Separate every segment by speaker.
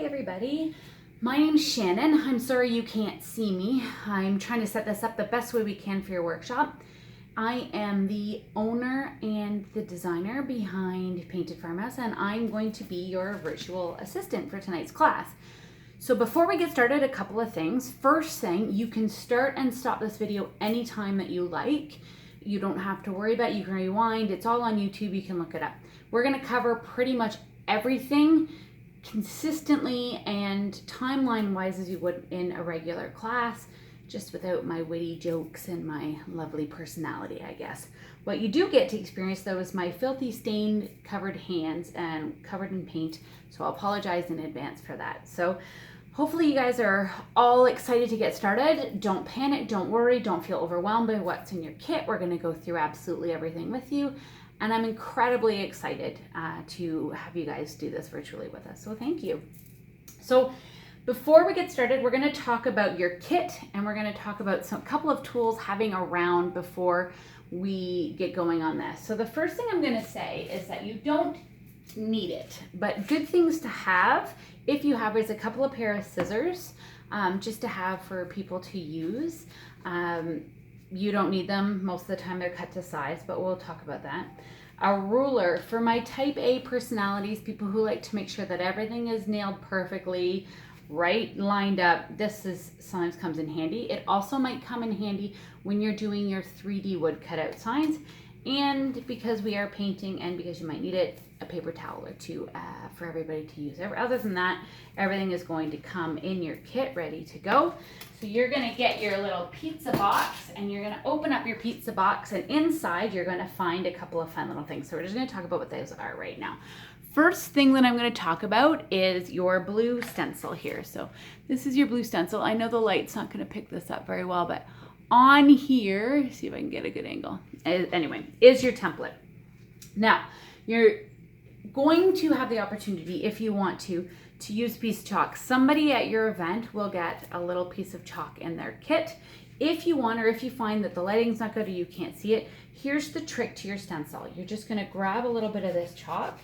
Speaker 1: everybody. My name's Shannon. I'm sorry you can't see me. I'm trying to set this up the best way we can for your workshop. I am the owner and the designer behind Painted Farmhouse, and I'm going to be your virtual assistant for tonight's class. So before we get started, a couple of things. First thing, you can start and stop this video anytime that you like. You don't have to worry about it. You can rewind. It's all on YouTube. You can look it up. We're going to cover pretty much everything consistently and timeline wise as you would in a regular class, just without my witty jokes and my lovely personality, I guess. What you do get to experience though is my filthy stained covered hands and covered in paint, so I'll apologize in advance for that. So hopefully you guys are all excited to get started. Don't panic, don't worry, don't feel overwhelmed by what's in your kit. We're going to go through absolutely everything with you. And I'm incredibly excited to have you guys do this virtually with us. So thank you. So before we get started, we're going to talk about your kit, and we're going to talk about a couple of tools having around before we get going on this. So the first thing I'm going to say is that you don't need it, but good things to have if you have is a couple of pair of scissors, just to have for people to use. You don't need them. Most of the time they're cut to size, but we'll talk about that. A ruler for my type A personalities, people who like to make sure that everything is nailed perfectly, right, lined up. This is sometimes comes in handy. It also might come in handy when you're doing your 3D wood cutout signs, and because we are painting and because you might need it, a paper towel or two for everybody to use. Other than that, everything is going to come in your kit ready to go. So you're going to get your little pizza box, and you're going to open up your pizza box, and inside you're going to find a couple of fun little things. So we're just going to talk about what those are right now. First thing that I'm going to talk about is your blue stencil here. So this is your blue stencil. I know the light's not going to pick this up very well, but on here, see if I can get a good angle. Anyway, is your template. Now, you're going to have the opportunity, if you want to use a piece of chalk. Somebody at your event will get a little piece of chalk in their kit. If you want, or if you find that the lighting's not good or you can't see it, here's the trick to your stencil. You're just going to grab a little bit of this chalk,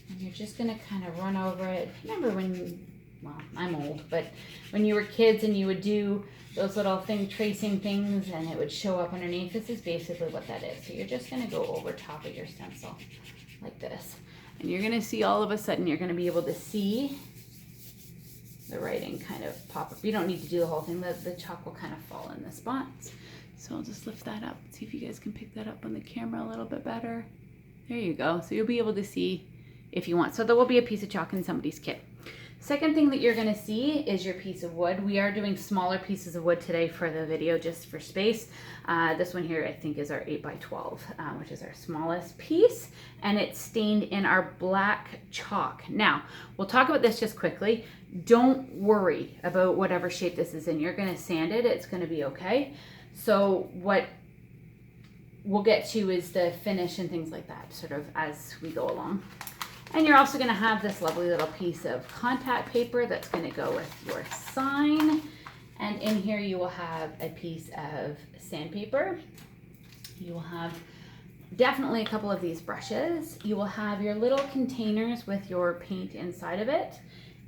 Speaker 1: and you're just going to kind of run over it. Remember when, well, I'm old, but when you were kids and you would do those little tracing things and it would show up underneath, this is basically what that is. So you're just going to go over top of your stencil like this. And you're going to see all of a sudden, you're going to be able to see the writing kind of pop up. You don't need to do the whole thing. The chalk will kind of fall in the spots. So I'll just lift that up. See if you guys can pick that up on the camera a little bit better. There you go. So you'll be able to see if you want. So there will be a piece of chalk in somebody's kit. Second thing that you're going to see is your piece of wood. We are doing smaller pieces of wood today for the video, just for space. This one here I think is our 8x12, which is our smallest piece, and it's stained in our black chalk. Now, we'll talk about this just quickly. Don't worry about whatever shape this is in. You're going to sand it. It's going to be okay. So what we'll get to is the finish and things like that, sort of as we go along. And you're also going to have this lovely little piece of contact paper that's going to go with your sign. And in here you will have a piece of sandpaper. You will have definitely a couple of these brushes. You will have your little containers with your paint inside of it.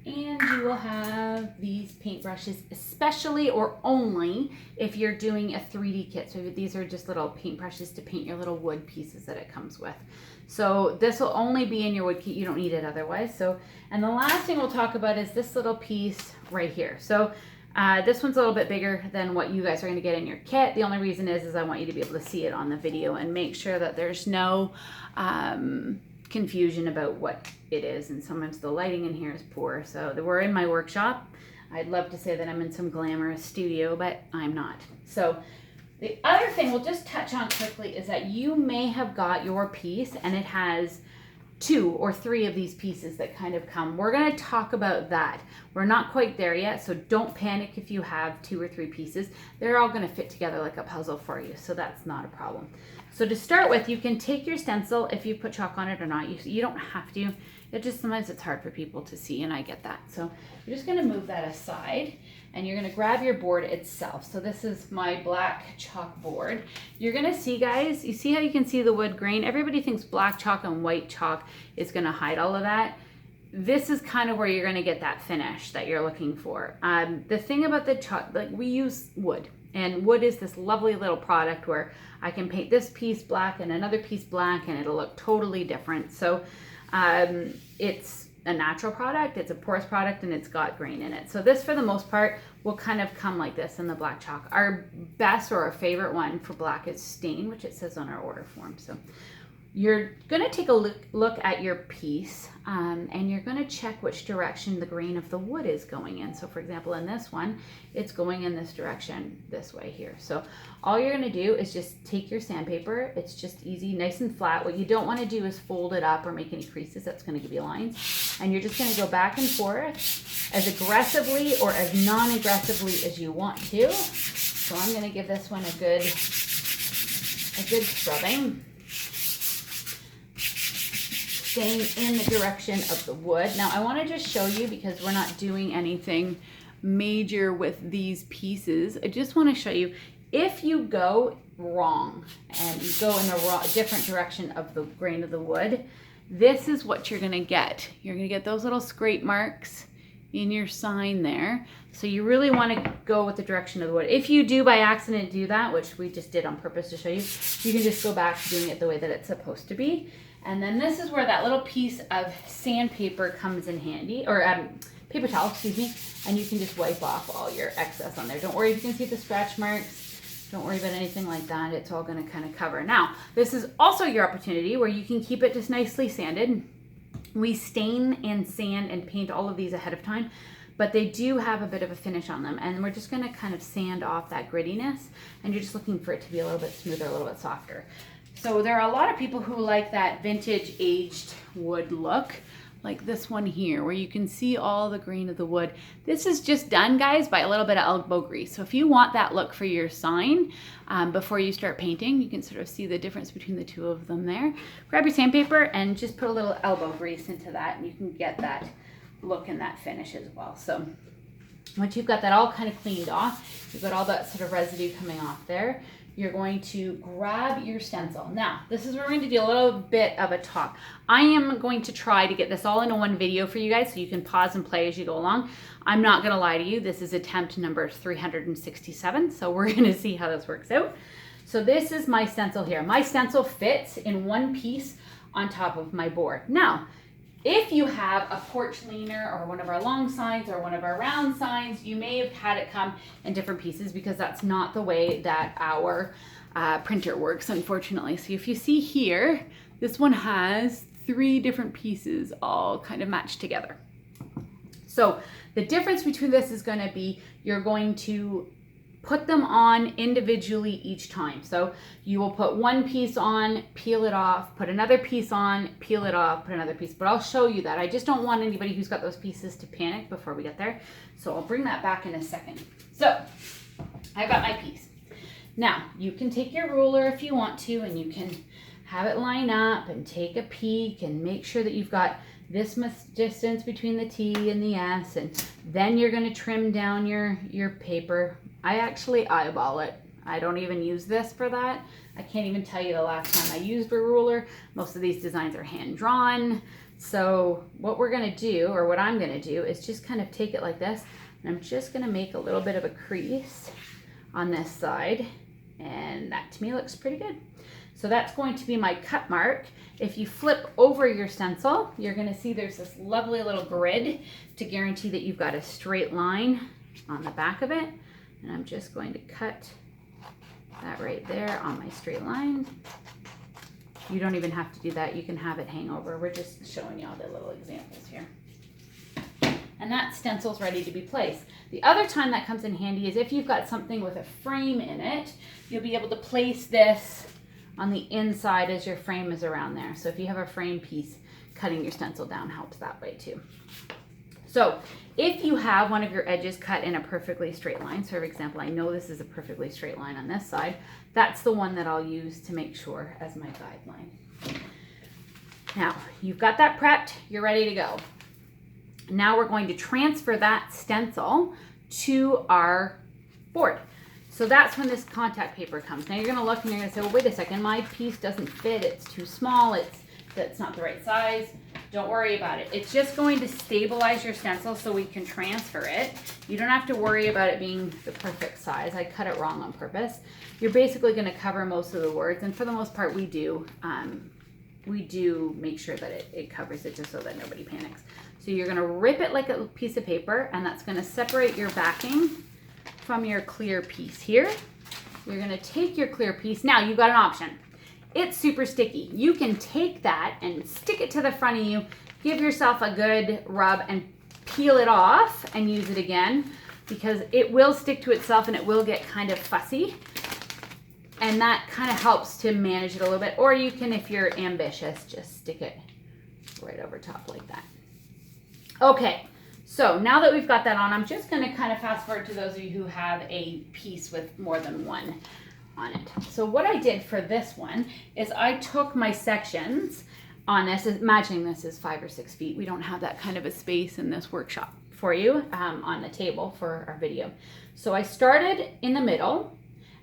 Speaker 1: And you will have these paint brushes, especially or only if you're doing a 3D kit. So these are just little paint brushes to paint your little wood pieces that it comes with. So this will only be in your wood kit. You don't need it otherwise. So, and the last thing we'll talk about is this little piece right here. So this one's a little bit bigger than what you guys are going to get in your kit. The only reason is I want you to be able to see it on the video and make sure that there's no confusion about what it is. And sometimes the lighting in here is poor. So we're in my workshop. I'd love to say that I'm in some glamorous studio, but I'm not. So the other thing we'll just touch on quickly is that you may have got your piece and it has 2 or 3 of these pieces that kind of come. We're going to talk about that. We're not quite there yet, so don't panic if you have 2 or 3 pieces. They're all going to fit together like a puzzle for you, so that's not a problem. So to start with, you can take your stencil if you put chalk on it or not. You don't have to. It just sometimes it's hard for people to see, and I get that. So you're just going to move that aside, and you're going to grab your board itself. So this is my black chalk board. You're going to see, guys, you see how you can see the wood grain? Everybody thinks black chalk and white chalk is going to hide all of that. this is kind of where you're going to get that finish that you're looking for. The thing about the chalk, like we use wood, and wood is this lovely little product where I can paint this piece black and another piece black and it'll look totally different. So it's a natural product, it's a porous product, and it's got grain in it. So this, for the most part, will kind of come like this in the black chalk. Our best or our favorite one for black is Stain, which it says on our order form. So you're going to take a look at your piece and you're going to check which direction the grain of the wood is going in. So for example, in this one, it's going in this direction, this way here. So all you're going to do is just take your sandpaper. It's just easy, nice and flat. What you don't want to do is fold it up or make any creases. That's going to give you lines. And you're just going to go back and forth as aggressively or as non-aggressively as you want to. So I'm going to give this one a good scrubbing. Staying in the direction of the wood. Now I want to just show you, because we're not doing anything major with these pieces, I just want to show you, if you go wrong and you go in the different direction of the grain of the wood, this is what you're going to get. You're going to get those little scrape marks in your sign there. So you really want to go with the direction of the wood. If you do by accident do that, which we just did on purpose to show you, you can just go back to doing it the way that it's supposed to be. And then this is where that little piece of sandpaper comes in handy, or paper towel, excuse me, and you can just wipe off all your excess on there. Don't worry if you can see the scratch marks. Don't worry about anything like that. It's all going to kind of cover. Now, this is also your opportunity where you can keep it just nicely sanded. We stain and sand and paint all of these ahead of time, but they do have a bit of a finish on them. And we're just going to kind of sand off that grittiness, and you're just looking for it to be a little bit smoother, a little bit softer. So there are a lot of people who like that vintage aged wood look, like this one here, where you can see all the grain of the wood. This is just done, guys, by a little bit of elbow grease. So if you want that look for your sign before you start painting, you can sort of see the difference between the two of them there. Grab your sandpaper and just put a little elbow grease into that, and you can get that look and that finish as well. So once you've got that all kind of cleaned off, you've got all that sort of residue coming off there, you're going to grab your stencil. Now, this is where we're going to do a little bit of a talk. I am going to try to get this all into one video for you guys so you can pause and play as you go along. I'm not going to lie to you. This is attempt number 367, so we're going to see how this works out. So this is my stencil here. My stencil fits in one piece on top of my board. Now, if you have a porch leaner or one of our long signs or one of our round signs, you may have had it come in different pieces, because that's not the way that our printer works, unfortunately. So if you see here, this one has 3 different pieces all kind of matched together. So the difference between this is going to be, you're going to put them on individually each time. So you will put one piece on, peel it off, put another piece on, peel it off, put another piece. But I'll show you that. I just don't want anybody who's got those pieces to panic before we get there. So I'll bring that back in a second. So I've got my piece. Now you can take your ruler if you want to, and you can have it line up and take a peek and make sure that you've got this much distance between the T and the S, and then you're going to trim down your paper. I actually eyeball it. I don't even use this for that. I can't even tell you the last time I used a ruler. Most of these designs are hand drawn. So what we're going to do, or what I'm going to do, is just kind of take it like this, and I'm just going to make a little bit of a crease on this side, and that to me looks pretty good. So that's going to be my cut mark. If you flip over your stencil, you're going to see there's this lovely little grid to guarantee that you've got a straight line on the back of it. And I'm just going to cut that right there on my straight line. You don't even have to do that. You can have it hang over. We're just showing you all the little examples here. And that stencil's ready to be placed. The other time that comes in handy is if you've got something with a frame in it, you'll be able to place this on the inside as your frame is around there. So if you have a frame piece, cutting your stencil down helps that way too. So if you have one of your edges cut in a perfectly straight line, so for example, I know this is a perfectly straight line on this side, that's the one that I'll use to make sure as my guideline. Now, you've got that prepped, you're ready to go. Now we're going to transfer that stencil to our board. So that's when this contact paper comes. Now you're gonna look and you're gonna say, well, wait a second, my piece doesn't fit, it's too small, that's not the right size. Don't worry about it. It's just going to stabilize your stencil so we can transfer it. You don't have to worry about it being the perfect size. I cut it wrong on purpose. You're basically going to cover most of the words, and for the most part we do make sure that it covers it just so that nobody panics. So you're going to rip it like a piece of paper, and that's going to separate your backing from your clear piece here. You're going to take your clear piece. Now you've got an option. It's super sticky. You can take that and stick it to the front of you, give yourself a good rub and peel it off and use it again, because it will stick to itself and it will get kind of fussy. And that kind of helps to manage it a little bit. Or you can, if you're ambitious, just stick it right over top like that. Okay, so now that we've got that on, I'm just going to kind of fast forward to those of you who have a piece with more than one on it. So what I did for this one is I took my sections on this, imagining this is 5 or 6 feet. We don't have that kind of a space in this workshop for you on the table for our video. So I started in the middle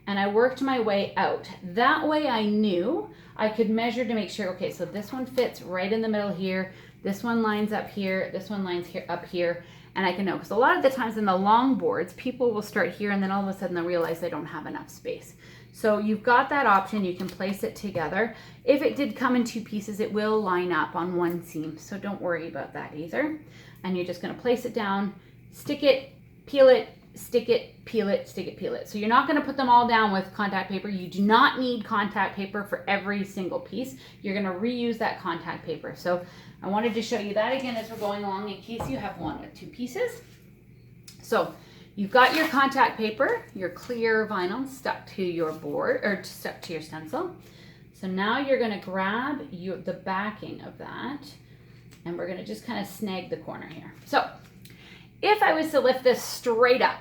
Speaker 1: and I worked my way out. That way I knew I could measure to make sure, okay, so this one fits right in the middle here. This one lines up here. This one lines here up here. And I can know, because a lot of the times in the long boards, people will start here and then all of a sudden they'll realize they don't have enough space. So you've got that option. You can place it together. If it did come in 2 pieces, it will line up on one seam. So don't worry about that either. And you're just going to place it down, stick it, peel it, stick it, peel it, stick it, peel it. So you're not going to put them all down with contact paper. You do not need contact paper for every single piece. You're going to reuse that contact paper. So I wanted to show you that again as we're going along in case you have one with 2 pieces. So you've got your contact paper, your clear vinyl stuck to your board or stuck to your stencil. So now you're going to grab the backing of that and we're going to just kind of snag the corner here. So if I was to lift this straight up,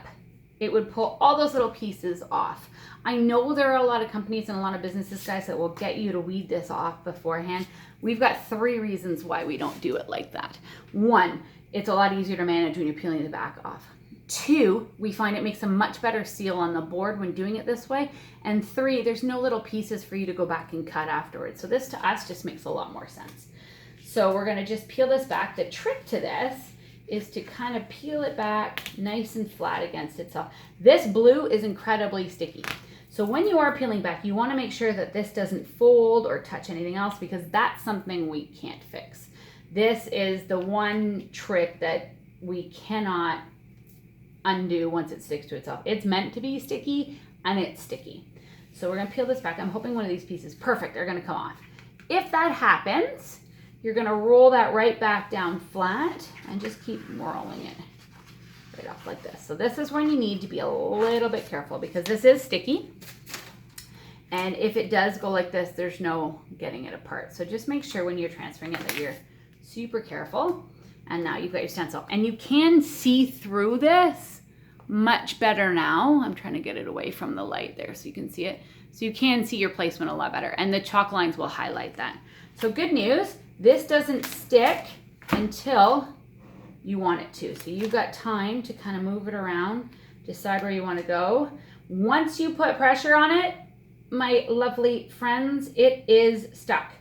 Speaker 1: it would pull all those little pieces off. I know there are a lot of companies and a lot of businesses, guys, that will get you to weed this off beforehand. We've got 3 reasons why we don't do it like that. 1, it's a lot easier to manage when you're peeling the back off. 2, we find it makes a much better seal on the board when doing it this way. And 3, there's no little pieces for you to go back and cut afterwards. So this to us just makes a lot more sense. So we're going to just peel this back. The trick to this is to kind of peel it back nice and flat against itself. This blue is incredibly sticky. So when you are peeling back, you want to make sure that this doesn't fold or touch anything else, because that's something we can't fix. This is the one trick that we cannot undo once it sticks to itself. It's meant to be sticky and it's sticky. So we're going to peel this back. I'm hoping one of these pieces, perfect, are going to come off. If that happens, you're going to roll that right back down flat and just keep rolling it right off like this. So this is when you need to be a little bit careful because this is sticky. And if it does go like this, there's no getting it apart. So just make sure when you're transferring it that you're super careful. And now you've got your stencil. And you can see through this much better now. I'm trying to get it away from the light there so you can see it. So you can see your placement a lot better. And the chalk lines will highlight that. So good news, this doesn't stick until you want it to. So you've got time to kind of move it around, decide where you want to go. Once you put pressure on it, my lovely friends, it is stuck.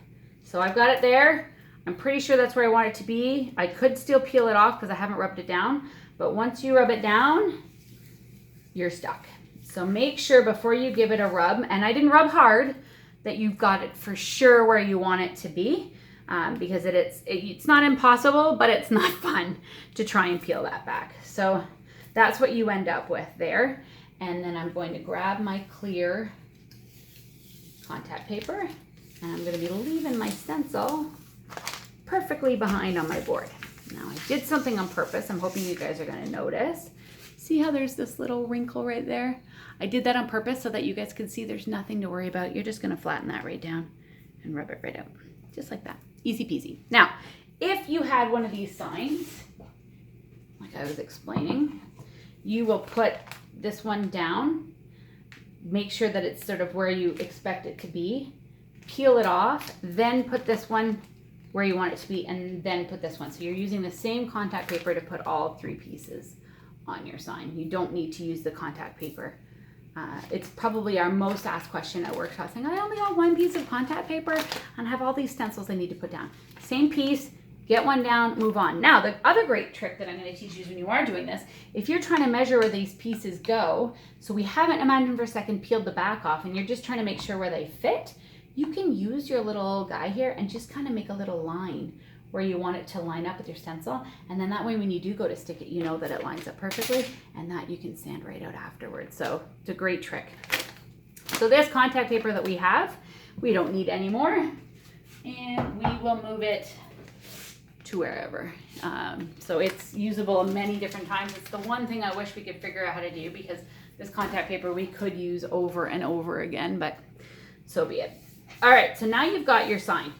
Speaker 1: So I've got it there. I'm pretty sure that's where I want it to be. I could still peel it off because I haven't rubbed it down, but once you rub it down, you're stuck. So make sure before you give it a rub, and I didn't rub hard, that you've got it for sure where you want it to be, because it's not impossible, but it's not fun to try and peel that back. So that's what you end up with there. And then I'm going to grab my clear contact paper, and I'm going to be leaving my stencil perfectly behind on my board. Now I did something on purpose. I'm hoping you guys are going to notice. See how there's this little wrinkle right there? I did that on purpose so that you guys can see there's nothing to worry about. You're just going to flatten that right down and rub it right out. Just like that. Easy peasy. Now, if you had one of these signs, like I was explaining, you will put this one down, make sure that it's sort of where you expect it to be, peel it off, then put this one where you want it to be, and then put this one. So you're using the same contact paper to put all 3 pieces on your sign. You don't need to use the contact paper. It's probably our most asked question at workshops, saying, I only have 1 piece of contact paper and have all these stencils I need to put down. Same piece, get one down, move on. Now, the other great trick that I'm going to teach you is when you are doing this, if you're trying to measure where these pieces go, so we haven't, imagine for a second, peeled the back off and you're just trying to make sure where they fit, you can use your little guy here and just kind of make a little line where you want it to line up with your stencil. And then that way, when you do go to stick it, you know that it lines up perfectly and that you can sand right out afterwards. So it's a great trick. So this contact paper that we have, we don't need anymore. And we will move it to wherever. So it's usable many different times. It's the one thing I wish we could figure out how to do, because this contact paper we could use over and over again, but so be it. All right, so now you've got your sign.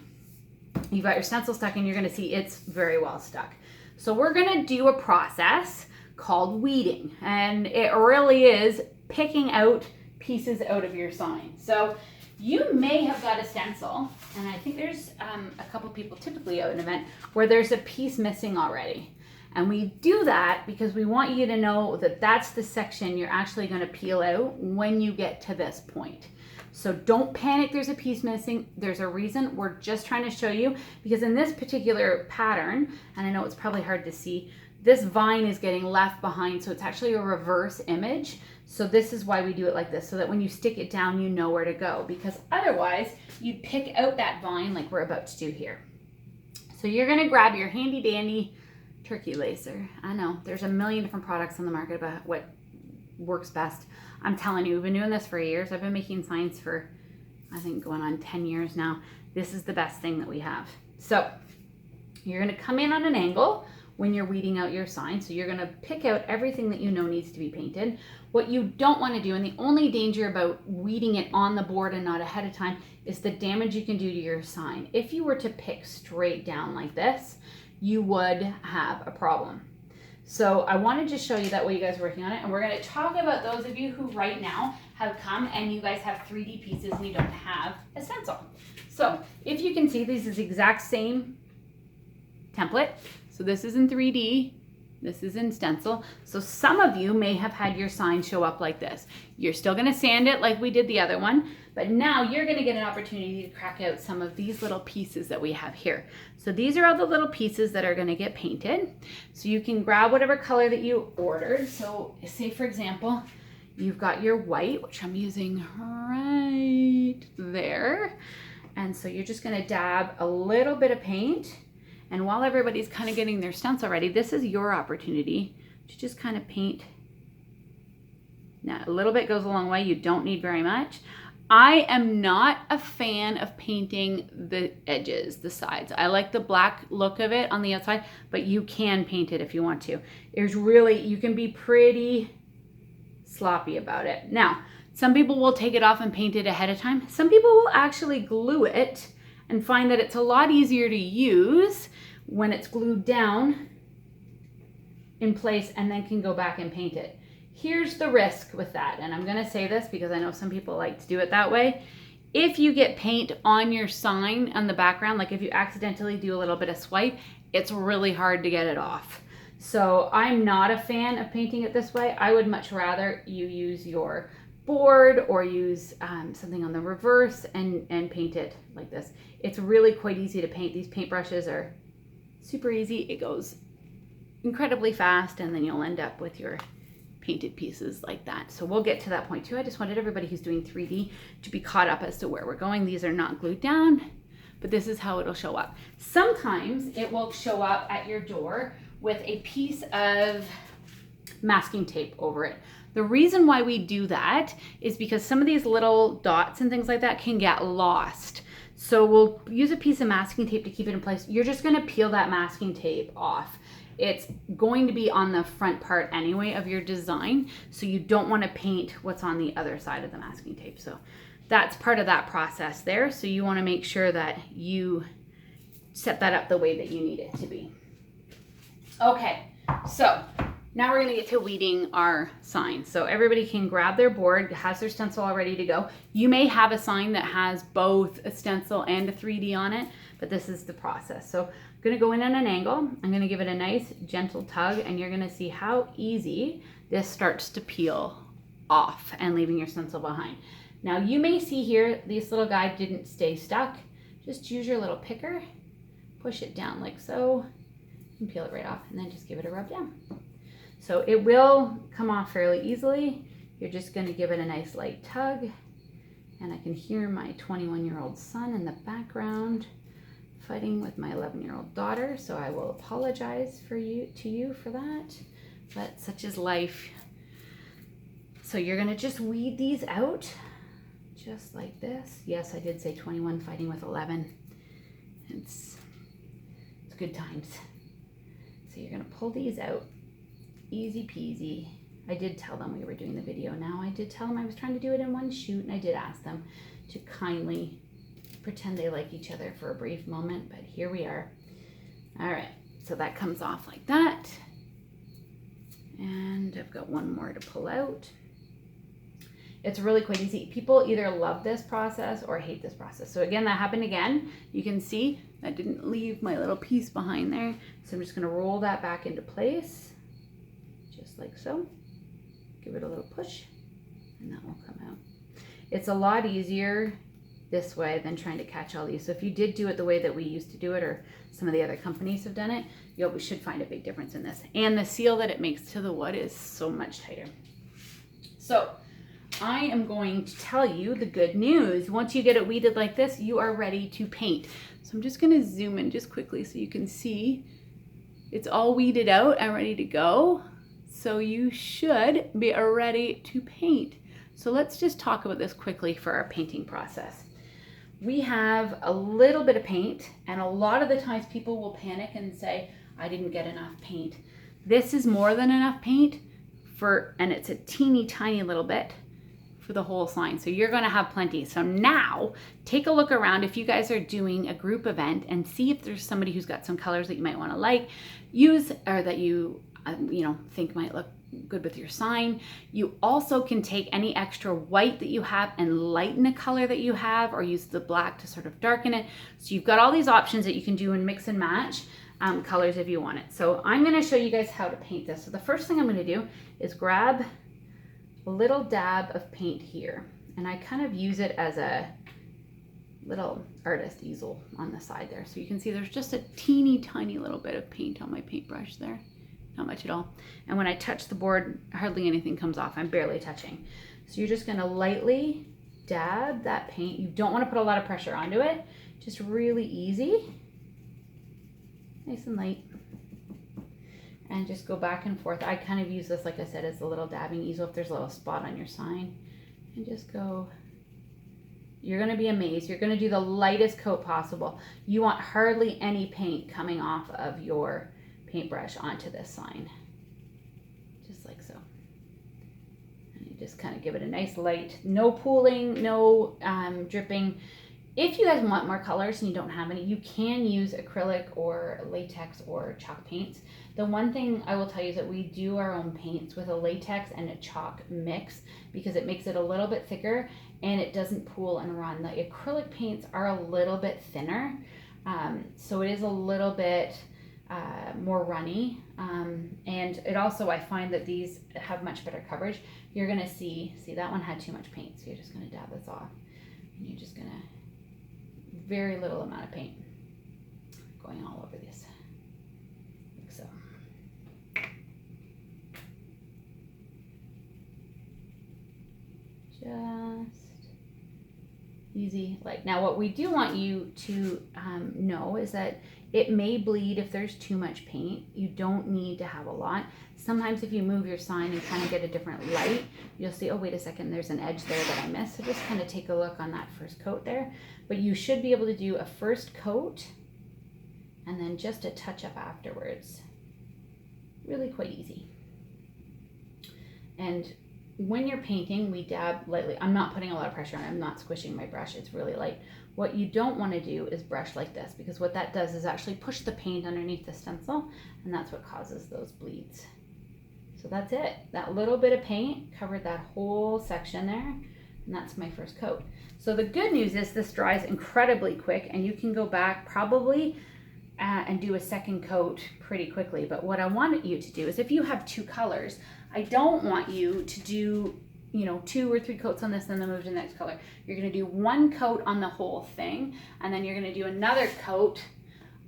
Speaker 1: You've got your stencil stuck and you're gonna see it's very well stuck. So we're gonna do a process called weeding, and it really is picking out pieces out of your sign. So you may have got a stencil, and I think there's a couple people typically at an event where there's a piece missing already. And we do that because we want you to know that that's the section you're actually going to peel out when you get to this point. So don't panic, there's a piece missing. There's a reason. We're just trying to show you, because in this particular pattern, and I know it's probably hard to see, this vine is getting left behind, so it's actually a reverse image. So this is why we do it like this, so that when you stick it down, you know where to go, because otherwise you'd pick out that vine like we're about to do here. So you're gonna grab your handy dandy turkey lacer. I know there's a million different products on the market about what works best. I'm telling you, we've been doing this for years. I've been making signs for, I think, going on 10 years now. This is the best thing that we have. So you're gonna come in on an angle when you're weeding out your sign. So you're gonna pick out everything that you know needs to be painted. What you don't wanna do, and the only danger about weeding it on the board and not ahead of time, is the damage you can do to your sign. If you were to pick straight down like this, you would have a problem. So I wanted to show you that while you guys are working on it, and we're gonna talk about those of you who right now have come and you guys have 3D pieces and you don't have a stencil. So if you can see, this is the exact same template. So this is in 3D, this is in stencil. So some of you may have had your sign show up like this. You're still gonna sand it like we did the other one, but now you're gonna get an opportunity to crack out some of these little pieces that we have here. So these are all the little pieces that are gonna get painted. So you can grab whatever color that you ordered. So say for example, you've got your white, which I'm using right there. And so you're just gonna dab a little bit of paint. And while everybody's kind of getting their stencil ready, this is your opportunity to just kind of paint. Now, a little bit goes a long way. You don't need very much. I am not a fan of painting the edges, the sides. I like the black look of it on the outside, but you can paint it if you want to. There's really, you can be pretty sloppy about it. Now, some people will take it off and paint it ahead of time. Some people will actually glue it and find that it's a lot easier to use when it's glued down in place and then can go back and paint it. Here's the risk with that, and I'm gonna say this because I know some people like to do it that way. If you get paint on your sign on the background, like if you accidentally do a little bit of swipe, it's really hard to get it off. So I'm not a fan of painting it this way. I would much rather you use your board or use something on the reverse and paint it like this. It's really quite easy to paint. These paintbrushes are super easy. It goes incredibly fast, and then you'll end up with your painted pieces like that. So we'll get to that point too. I just wanted everybody who's doing 3D to be caught up as to where we're going. These are not glued down, but this is how it'll show up. Sometimes it will show up at your door with a piece of masking tape over it. The reason why we do that is because some of these little dots and things like that can get lost. So we'll use a piece of masking tape to keep it in place. You're just gonna peel that masking tape off. It's going to be on the front part anyway of your design, so you don't wanna paint what's on the other side of the masking tape. So that's part of that process there. So you wanna make sure that you set that up the way that you need it to be. Okay, so now we're gonna get to weeding our sign. So everybody can grab their board, has their stencil all ready to go. You may have a sign that has both a stencil and a 3D on it, but this is the process. So I'm gonna go in at an angle. I'm gonna give it a nice gentle tug, and you're gonna see how easy this starts to peel off and leaving your stencil behind. Now you may see here, this little guy didn't stay stuck. Just use your little picker push it down like so, and peel it right off, and then just give it a rub down. So it will come off fairly easily. You're just going to give it a nice light tug, and I can hear my 21-year-old son in the background fighting with my 11-year-old daughter, so I will apologize to you for that, but such is life. So you're going to just weed these out just like this. Yes, I did say 21 fighting with 11. It's good times. So you're going to pull these out. Easy peasy. I did tell them we were doing the video now. I did tell them I was trying to do it in one shoot, and I did ask them to kindly pretend they like each other for a brief moment, but here we are. All right, so that comes off like that. And I've got one more to pull out. It's really quite easy. People either love this process or hate this process. So again, that happened again. You can see I didn't leave my little piece behind there. So I'm just gonna roll that back into place, just like so. Give it a little push, and that will come out. It's a lot easier this way than trying to catch all these. So if you did do it the way that we used to do it, or some of the other companies have done it, you should find a big difference in this. And the seal that it makes to the wood is so much tighter. So I am going to tell you the good news. Once you get it weeded like this, you are ready to paint. So I'm just gonna zoom in just quickly so you can see it's all weeded out and ready to go. So you should be ready to paint. So let's just talk about this quickly for our painting process. We have a little bit of paint, and a lot of the times people will panic and say, I didn't get enough paint. This is more than enough paint and it's a teeny tiny little bit for the whole sign. So you're gonna have plenty. So now take a look around if you guys are doing a group event and see if there's somebody who's got some colors that you might wanna use, or that you think might look good with your sign. You also can take any extra white that you have and lighten a color that you have, or use the black to sort of darken it. So you've got all these options that you can do and mix and match colors if you want it. So I'm gonna show you guys how to paint this. So the first thing I'm gonna do is grab a little dab of paint here, and I kind of use it as a little artist easel on the side there. So you can see there's just a teeny tiny little bit of paint on my paintbrush there. Not much at all. And when I touch the board, hardly anything comes off. I'm barely touching. So you're just gonna lightly dab that paint. You don't wanna put a lot of pressure onto it. Just really easy. Nice and light. And just go back and forth. I kind of use this, like I said, as a little dabbing easel if there's a little spot on your sign. And just go. You're gonna be amazed. You're gonna do the lightest coat possible. You want hardly any paint coming off of your paintbrush onto this sign, just like so. And you just kind of give it a nice light, no pooling, no dripping. If you guys want more colors and you don't have any, you can use acrylic or latex or chalk paints. The one thing I will tell you is that we do our own paints with a latex and a chalk mix, because it makes it a little bit thicker and it doesn't pool and run. The acrylic paints are a little bit thinner, so it is a little bit more runny, and it also, I find that these have much better coverage. You're gonna see that one had too much paint, so you're just gonna dab this off, and you're just gonna, very little amount of paint going all over this, like so. Just easy. Like, now what we do want you to know is that it may bleed if there's too much paint. You don't need to have a lot. Sometimes if you move your sign and kind of get a different light, you'll see, oh, wait a second, there's an edge there that I missed. So just kind of take a look on that first coat there. But you should be able to do a first coat and then just a touch up afterwards. Really quite easy. And when you're painting, we dab lightly. I'm not putting a lot of pressure on it. I'm not squishing my brush. It's really light. What you don't want to do is brush like this, because what that does is actually push the paint underneath the stencil, and that's what causes those bleeds. So that's it. That little bit of paint covered that whole section there, and that's my first coat. So the good news is this dries incredibly quick, and you can go back probably and do a second coat pretty quickly. But what I want you to do is, if you have two colors, I don't want you to do 2 or 3 coats on this and then move to the next color. You're gonna do one coat on the whole thing, and then you're gonna do another coat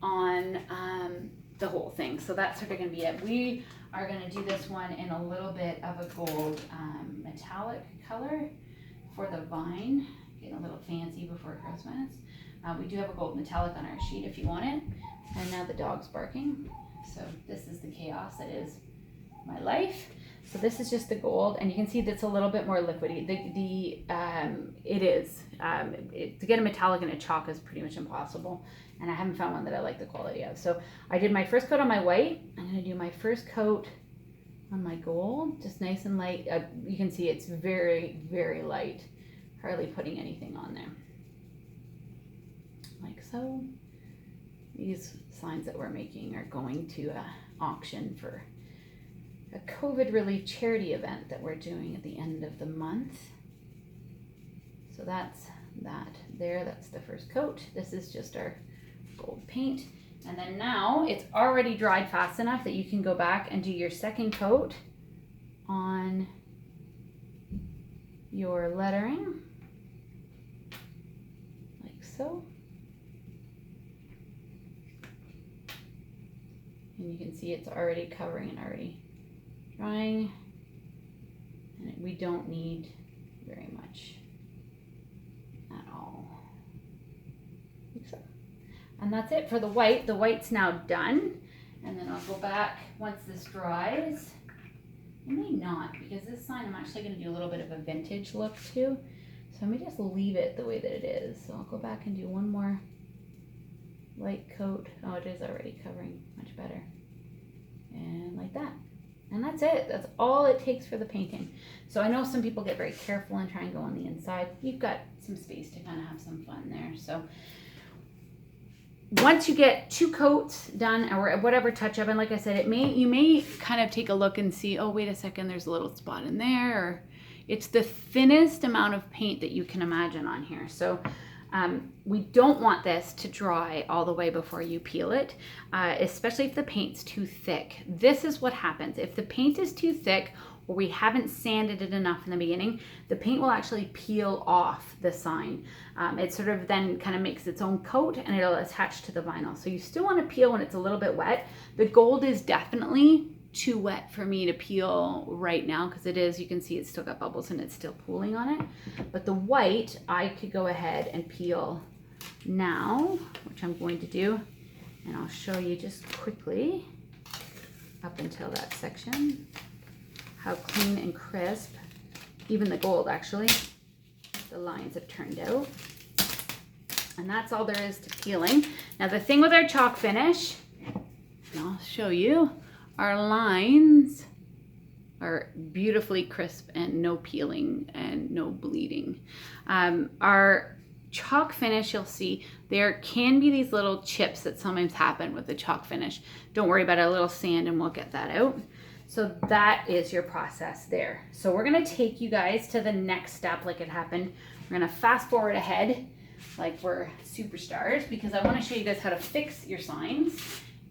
Speaker 1: on the whole thing. So that's sort of going to be it. We are going to do this one in a little bit of a gold metallic color for the vine. Getting a little fancy before Christmas. We do have a gold metallic on our sheet if you want it. And now the dog's barking. So this is the chaos that is my life. So this is just the gold, and you can see that's a little bit more liquidy. To get a metallic in a chalk is pretty much impossible, and I haven't found one that I like the quality of. So I did my first coat on my white. I'm gonna do my first coat on my gold, just nice and light. You can see it's very, very light, hardly putting anything on there. Like so. These signs that we're making are going to auction for a COVID relief charity event that we're doing at the end of the month. So that's that there. That's the first coat. This is just our gold paint. And then now it's already dried fast enough that you can go back and do your second coat on your lettering, like so. And you can see it's already covering and already drying. And we don't need very much at all. Like so. And that's it for the white. The white's now done. And then I'll go back once this dries. I may not, because this sign I'm actually going to do a little bit of a vintage look too. So I may just leave it the way that it is. So I'll go back and do one more light coat. Oh, it is already covering much better. And like that. And that's it. That's all it takes for the painting. So I know some people get very careful and try and go on the inside. You've got some space to kind of have some fun there. So once you get 2 coats done or whatever touch up, and like I said, you may kind of take a look and see, oh, wait a second, there's a little spot in there. Or it's the thinnest amount of paint that you can imagine on here. So we don't want this to dry all the way before you peel it, especially if the paint's too thick. This is what happens. If the paint is too thick or we haven't sanded it enough in the beginning, the paint will actually peel off the sign. It sort of then kind of makes its own coat and it'll attach to the vinyl. So you still want to peel when it's a little bit wet. The gold is definitely too wet for me to peel right now because it is, you can see it's still got bubbles and it's still pooling on it. But the white, I could go ahead and peel now, which I'm going to do. And I'll show you just quickly up until that section, how clean and crisp, even the gold actually, the lines have turned out. And that's all there is to peeling. Now the thing with our chalk finish, and I'll show you, our lines are beautifully crisp and no peeling and no bleeding. Our chalk finish, you'll see there can be these little chips that sometimes happen with the chalk finish. Don't worry about a little sand and we'll get that out. So that is your process there. So we're gonna take you guys to the next step like it happened. We're gonna fast forward ahead like we're superstars because I wanna show you guys how to fix your signs.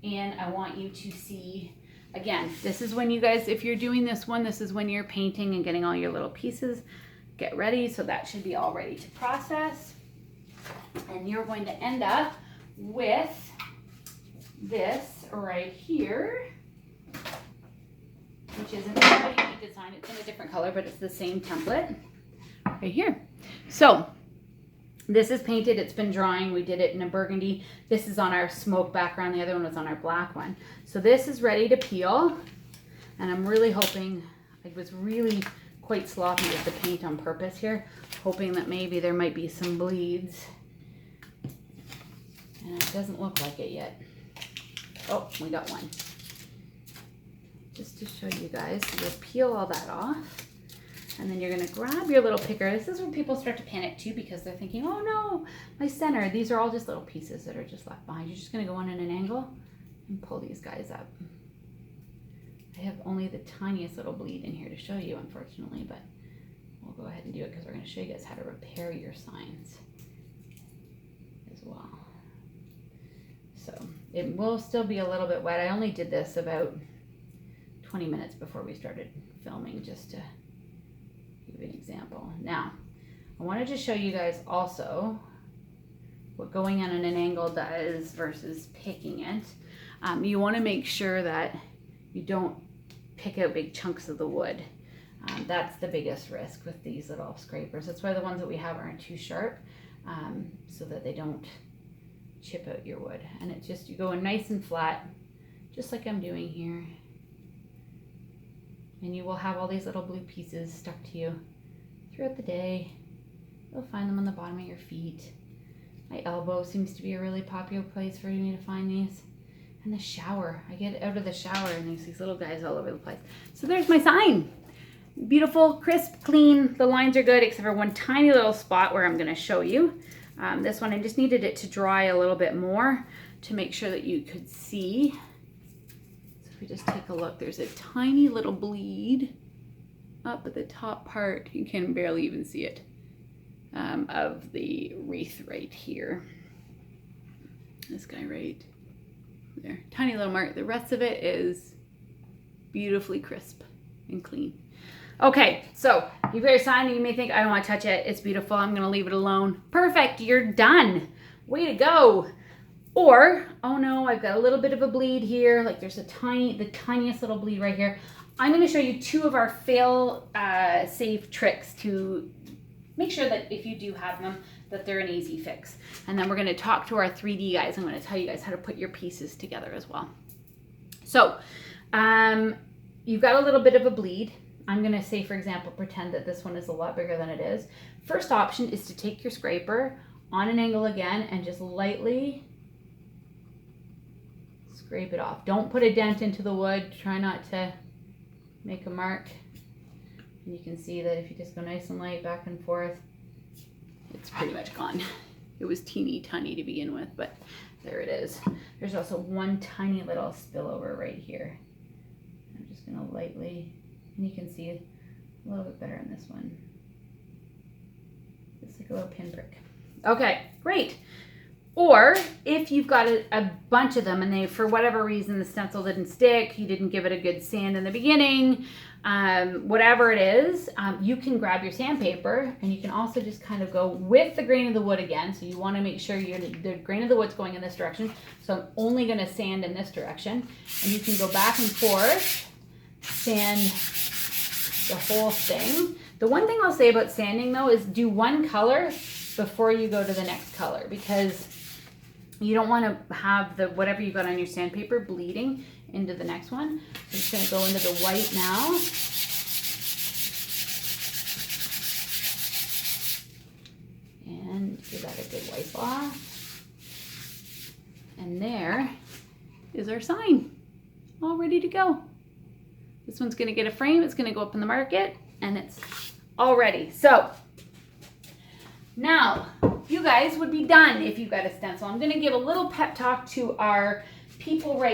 Speaker 1: And I want you to see, again, this is when you guys, if you're doing this one, this is when you're painting and getting all your little pieces. Get ready, so that should be all ready to process. And you're going to end up with this right here, which is an already painted sign. It's in a different color, but it's the same template right here. So this is painted, it's been drying. We did it in a burgundy. This is on our smoke background. The other one was on our black one. So this is ready to peel. And I'm really hoping, I was really quite sloppy with the paint on purpose here, hoping that maybe there might be some bleeds. And it doesn't look like it yet. Oh, we got one. Just to show you guys, so you'll peel all that off. And then you're gonna grab your little picker. This is where people start to panic too because they're thinking, oh no, my center. These are all just little pieces that are just left behind. You're just gonna go on in an angle and pull these guys up. I have only the tiniest little bleed in here to show you, unfortunately, but we'll go ahead and do it because we're gonna show you guys how to repair your signs as well. So it will still be a little bit wet. I only did this about 20 minutes before we started filming just to give you an example. Now, I wanted to show you guys also what going in at an angle does versus picking it. You want to make sure that you don't pick out big chunks of the wood. That's the biggest risk with these little scrapers. That's why the ones that we have aren't too sharp, so that they don't chip out your wood. And it's just, you go in nice and flat, just like I'm doing here. And you will have all these little blue pieces stuck to you throughout the day. You'll find them on the bottom of your feet. My elbow seems to be a really popular place for me to find these. And the shower. I get out of the shower and there's these little guys all over the place. So there's my sign. Beautiful, crisp, clean. The lines are good except for one tiny little spot where I'm going to show you. This one, I just needed it to dry a little bit more to make sure that you could see. So if we just take a look, there's a tiny little bleed up at the top part. You can barely even see it, of the wreath right here. This guy right there, tiny little mark. The rest of it is beautifully crisp and clean. Okay, so you've got your sign and you may think, I don't want to touch it. It's beautiful. I'm going to leave it alone. Perfect. You're done. Way to go. Or, oh no, I've got a little bit of a bleed here. Like there's the tiniest little bleed right here. I'm going to show you two of our fail-safe tricks to make sure that if you do have them, that they're an easy fix. And then we're going to talk to our 3D guys. I'm going to tell you guys how to put your pieces together as well. So, you've got a little bit of a bleed. I'm going to say, for example, pretend that this one is a lot bigger than it is. First option is to take your scraper on an angle again and just lightly scrape it off. Don't put a dent into the wood. Try not to make a mark. And you can see that if you just go nice and light back and forth, it's pretty much gone. It was teeny tiny to begin with, but there it is. There's also one tiny little spillover right here. I'm just going to lightly, and you can see a little bit better in this one. Just like a little pinprick. Okay, great. Or if you've got a bunch of them and they, for whatever reason, the stencil didn't stick, you didn't give it a good sand in the beginning, whatever it is, you can grab your sandpaper and you can also just kind of go with the grain of the wood again. So you want to make sure the grain of the wood's going in this direction. So I'm only going to sand in this direction. And you can go back and forth, sand the whole thing. The one thing I'll say about sanding though is do one color before you go to the next color, because you don't want to have the whatever you got on your sandpaper bleeding into the next one. So I'm just going to go into the white now. And give that a good wipe off. And there is our sign, all ready to go. This one's going to get a frame. It's going to go up in the market, and it's all ready. So now you guys would be done if you got a stencil. I'm going to give a little pep talk to our people right